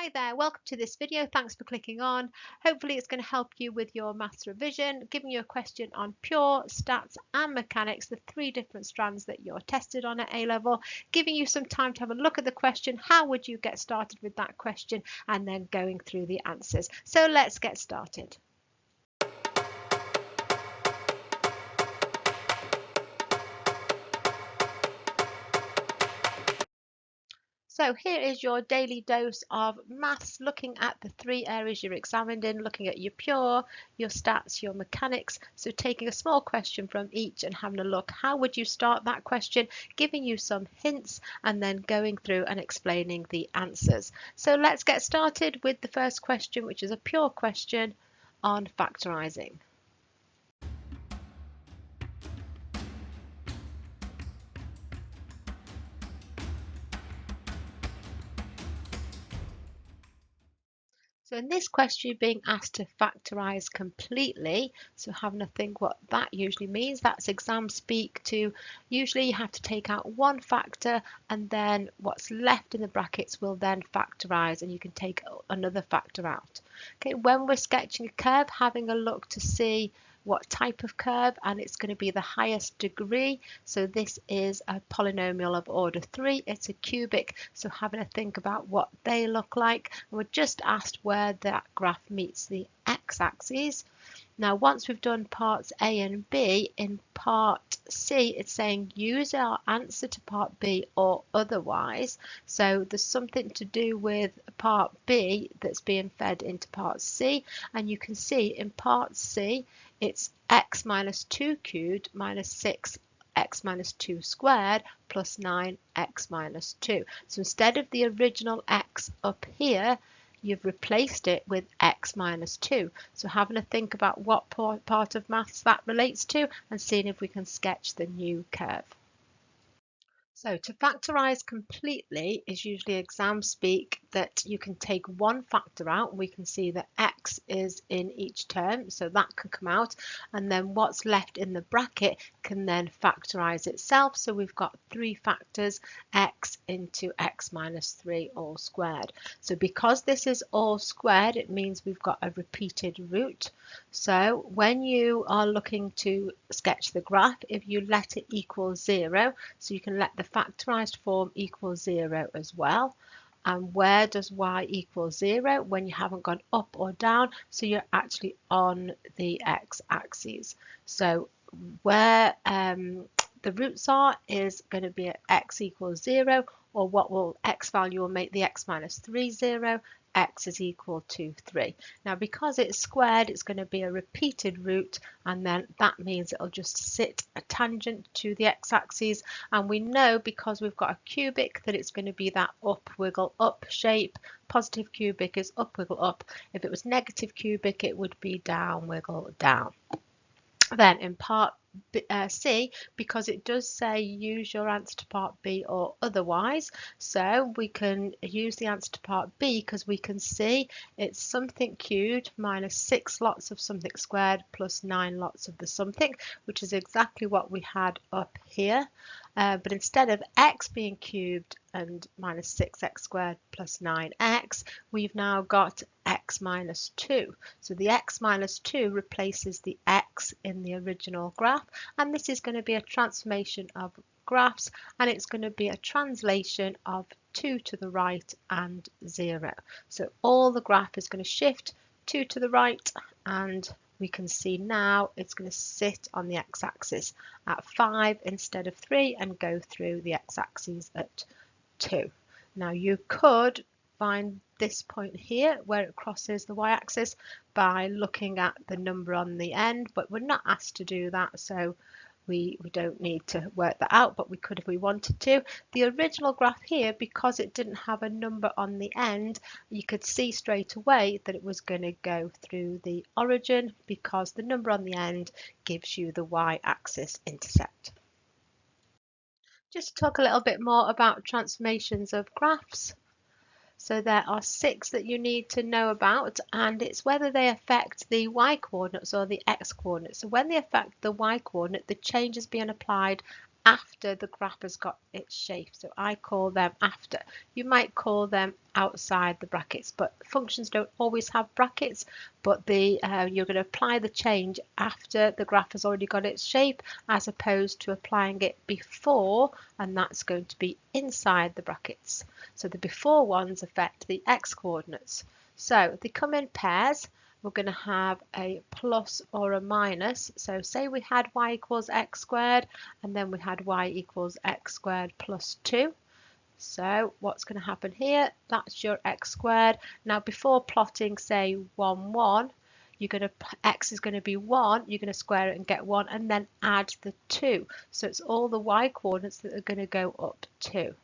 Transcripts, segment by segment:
Hi there, welcome to this video. Thanks for clicking on. Hopefully it's going to help you with your maths revision, giving you a question on pure, stats and mechanics, the three different strands that you're tested on at A level, giving you some time to have a look at the question, how would you get started with that question, and then going through the answers. So let's get started. So here is your daily dose of maths, looking at the three areas you're examined in, looking at your pure, your stats, your mechanics. So taking a small question from each and having a look, how would you start that question, giving you some hints and then going through and explaining the answers. So let's get started with the first question, which is a pure question on factorising. So in this question, you're being asked to factorise completely. So having a think what that usually means. That's exam speak to usually you have to take out one factor and then what's left in the brackets will then factorise and you can take another factor out. Okay, when we're sketching a curve, having a look to see what type of curve, and it's going to be the highest degree. So this is a polynomial of order 3. It's a cubic, so having a think about what they look like. And we're just asked where that graph meets the x-axis. Now once we've done parts A and B, in part C it's saying use our answer to part B or otherwise. So there's something to do with part B that's being fed into part C, and you can see in part C it's x minus 2 cubed minus 6 x minus 2 squared plus 9x minus 2. So instead of the original x up here, you've replaced it with x minus 2. So having a think about what part of maths that relates to and seeing if we can sketch the new curve. So to factorise completely is usually exam speak that you can take one factor out. We can see that x is in each term, so that can come out, and then what's left in the bracket can then factorise itself. So we've got three factors, x into x minus 3 all squared. So because this is all squared, it means we've got a repeated root. So when you are looking to sketch the graph, if you let it equal 0, so you can let the factorised form equal 0 as well. And where does y equal 0? When you haven't gone up or down, so you're actually on the x-axis. So where the roots are is going to be at x equals 0, or what will x value will make the x minus 3 0, x is equal to 3. Now because it's squared, it's going to be a repeated root, and then that means it'll just sit a tangent to the x-axis, and we know because we've got a cubic that it's going to be that up wiggle up shape. Positive cubic is up wiggle up. If it was negative cubic, it would be down wiggle down. Then in part C, because it does say use your answer to part B or otherwise, so we can use the answer to part B because we can see it's something cubed minus 6 lots of something squared plus 9 lots of the something, which is exactly what we had up here. But instead of x being cubed and minus 6x squared plus 9x, we've now got x minus 2. So the x minus 2 replaces the x in the original graph, and this is going to be a transformation of graphs, and it's going to be a translation of 2 to the right and 0. So all the graph is going to shift 2 to the right, and we can see now it's going to sit on the x-axis at 5 instead of 3 and go through the x-axis at 2. Now you could find this point here where it crosses the y-axis by looking at the number on the end, but we're not asked to do that, so we don't need to work that out, but we could if we wanted to. The original graph here, because it didn't have a number on the end, you could see straight away that it was going to go through the origin because the number on the end gives you the y-axis intercept. Just to talk a little bit more about transformations of graphs. So there are 6 that you need to know about, and it's whether they affect the y coordinates or the x coordinates. So when they affect the y coordinate, the change is being applied after the graph has got its shape. So I call them after. You might call them outside the brackets, but functions don't always have brackets, but you're going to apply the change after the graph has already got its shape, as opposed to applying it before, and that's going to be inside the brackets. So the before ones affect the x coordinates. So they come in pairs. We're going to have a plus or a minus. So say we had y equals x squared, and then we had y equals x squared plus 2. So what's going to happen here? That's your x squared. Now before plotting, say 1, 1, x is going to be 1, you're going to square it and get 1, and then add the 2. So it's all the y coordinates that are going to go up 2.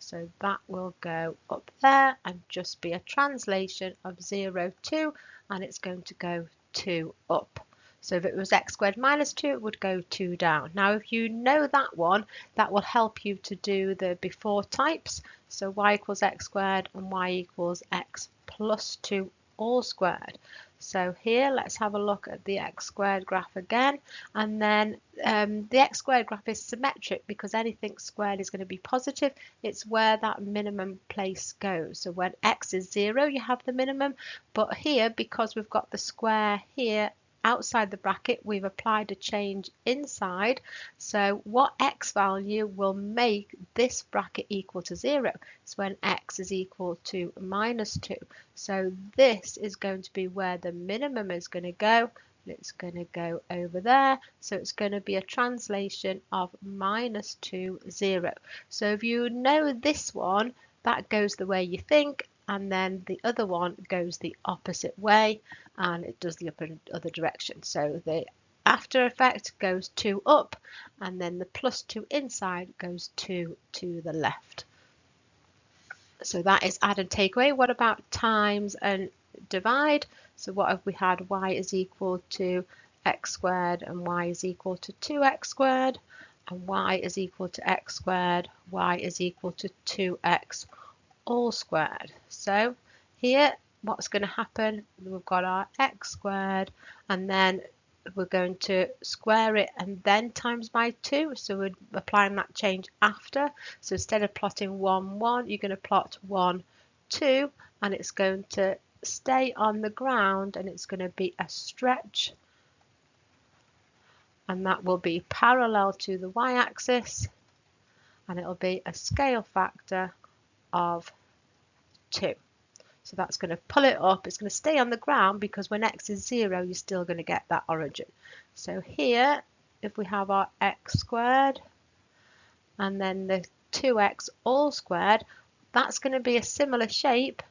So that will go up there and just be a translation of 0, 2, and it's going to go 2 up. So if it was x squared minus 2, it would go 2 down. Now if you know that one, that will help you to do the before types. So y equals x squared and y equals x plus 2 all squared. So here, let's have a look at the x squared graph again. And then the x squared graph is symmetric because anything squared is going to be positive. It's where that minimum place goes. So when x is 0, you have the minimum. But here, because we've got the square here outside the bracket, we've applied a change inside. So what x value will make this bracket equal to 0? It's when x is equal to minus 2. So this is going to be where the minimum is going to go. It's going to go over there. So it's going to be a translation of minus 2, 0. So if you know this one, that goes the way you think, and then the other one goes the opposite way, and it does the other direction. So the after effect goes 2 up, and then the plus 2 inside goes 2 to the left. So that is add and take away. What about times and divide? So what have we had? Y is equal to x squared and y is equal to 2x squared, and y is equal to x squared, y is equal to 2x all squared. So here what's going to happen, we've got our x squared, and then we're going to square it and then times by 2. So we're applying that change after. So instead of plotting 1, 1, you're going to plot 1, 2, and it's going to stay on the ground, and it's going to be a stretch, and that will be parallel to the y-axis, and it'll be a scale factor of 2. So that's going to pull it up. It's going to stay on the ground because when x is 0, you're still going to get that origin. So here, if we have our x squared and then the 2x all squared, that's going to be a similar shape.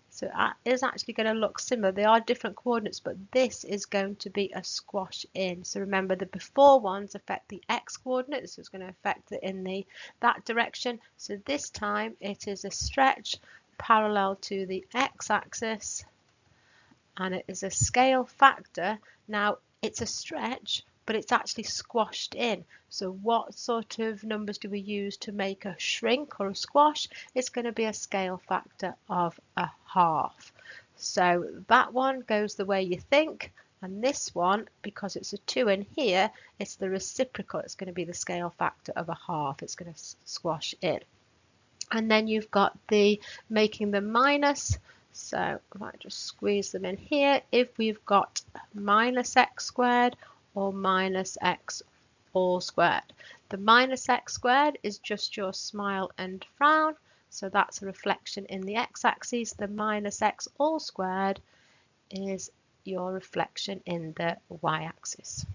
So that is actually going to look similar. They are different coordinates, but this is going to be a squash in. So remember, the before ones affect the x coordinates, so it's going to affect it in that direction. So this time it is a stretch parallel to the x-axis, and it is a scale factor. Now it's a stretch, but it's actually squashed in. So what sort of numbers do we use to make a shrink or a squash? It's going to be a scale factor of a half. So that one goes the way you think, and this one, because it's a 2 in here, it's the reciprocal. It's going to be the scale factor of a half. It's going to squash in. And then you've got the making the minus. So I might just squeeze them in here. If we've got minus x squared or minus x all squared. The minus x squared is just your smile and frown. So that's a reflection in the x-axis. The minus x all squared is your reflection in the y-axis.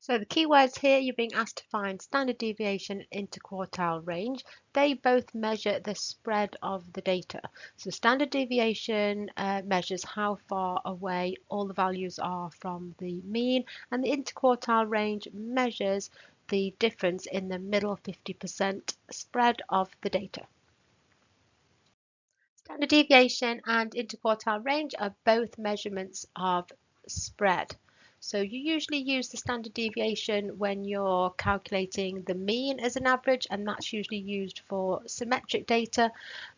So the keywords here, you're being asked to find standard deviation and interquartile range. They both measure the spread of the data. So standard deviation measures how far away all the values are from the mean, and the interquartile range measures the difference in the middle 50% spread of the data. Standard deviation and interquartile range are both measurements of spread. So you usually use the standard deviation when you're calculating the mean as an average, and that's usually used for symmetric data.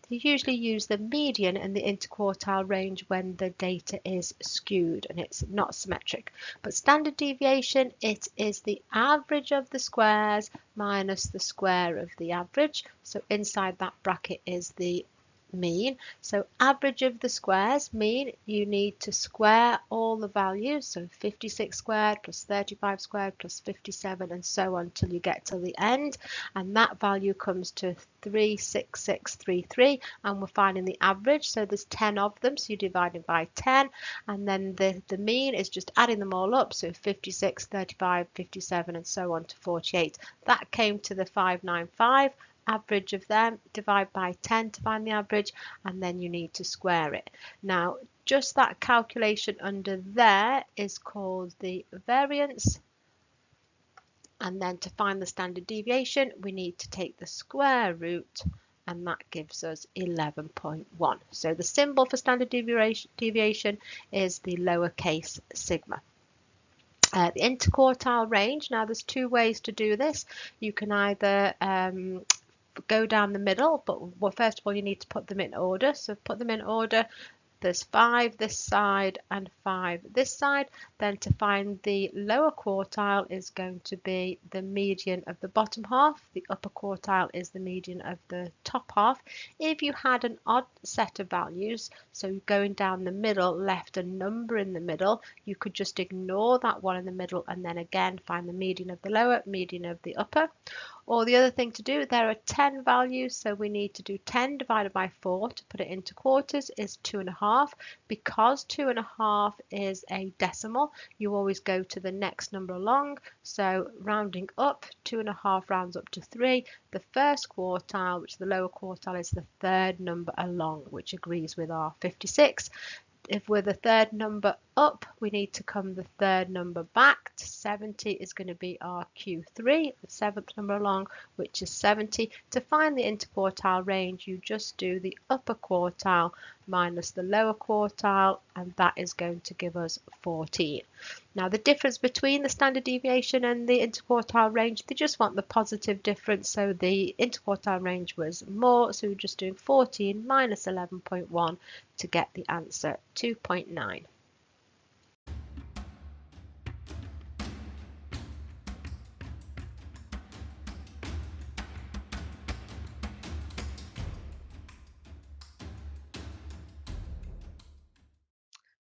You usually use the median and the interquartile range when the data is skewed and it's not symmetric. But standard deviation, it is the average of the squares minus the square of the average. So inside that bracket is the mean. So average of the squares mean you need to square all the values. So 56 squared plus 35 squared plus 57 and so on till you get to the end. And that value comes to 36633, and we're finding the average. So there's 10 of them. So you divide it by 10. And then the mean is just adding them all up. So 56, 35, 57 and so on to 48. That came to the 595. Average of them, divide by 10 to find the average, and then you need to square it. Now, just that calculation under there is called the variance. And then to find the standard deviation, we need to take the square root, and that gives us 11.1. So the symbol for standard deviation is the lowercase sigma. The interquartile range, now there's two ways to do this. You can either go down the middle, but first of all you need to put them in order. So put them in order. There's 5 this side and 5 this side. Then to find the lower quartile is going to be the median of the bottom half. The upper quartile is the median of the top half. If you had an odd set of values, so going down the middle, left a number in the middle, you could just ignore that one in the middle and then again find the median of the lower, median of the upper. Or the other thing to do, there are 10 values, so we need to do 10 divided by 4 to put it into quarters is 2.5. Because 2.5 is a decimal, you always go to the next number along. So rounding up, 2.5 rounds up to 3. The first quartile, which is the lower quartile, is the third number along, which agrees with our 56. If we're the third number up, we need to come the third number back to 70 is going to be our Q3, the seventh number along, which is 70. To find the interquartile range, you just do the upper quartile minus the lower quartile, and that is going to give us 14. Now the difference between the standard deviation and the interquartile range, they just want the positive difference. So the interquartile range was more, so we're just doing 14 minus 11.1 to get the answer 2.9.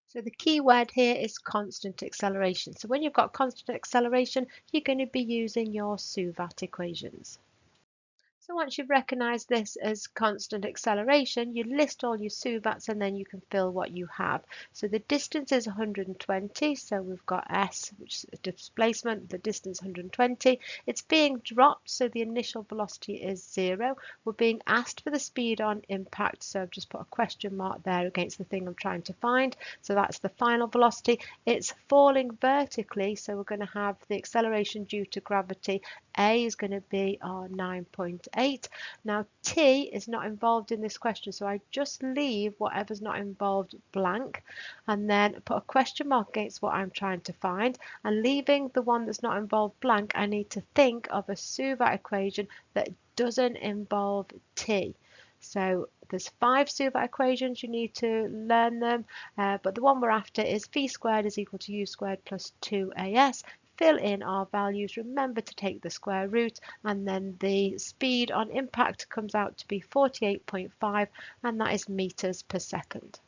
So the key word here is constant acceleration. So when you've got constant acceleration, you're going to be using your SUVAT equations. So once you've recognised this as constant acceleration, you list all your SUVATs and then you can fill what you have. So the distance is 120, so we've got S, which is displacement, the distance 120. It's being dropped, so the initial velocity is 0. We're being asked for the speed on impact, so I've just put a question mark there against the thing I'm trying to find. So that's the final velocity. It's falling vertically, so we're going to have the acceleration due to gravity. A is going to be our 9.8. Now T is not involved in this question, so I just leave whatever's not involved blank and then put a question mark against what I'm trying to find, and leaving the one that's not involved blank, I need to think of a SUVAT equation that doesn't involve T. So there's 5 SUVAT equations, you need to learn them, but the one we're after is v squared is equal to u squared plus 2as. Fill in our values, remember to take the square root, and then the speed on impact comes out to be 48.5, and that is meters per second.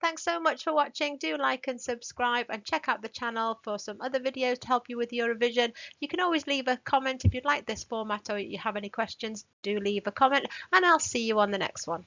Thanks so much for watching. Do like and subscribe and check out the channel for some other videos to help you with your revision. You can always leave a comment if you'd like this format or you have any questions. Do leave a comment and I'll see you on the next one.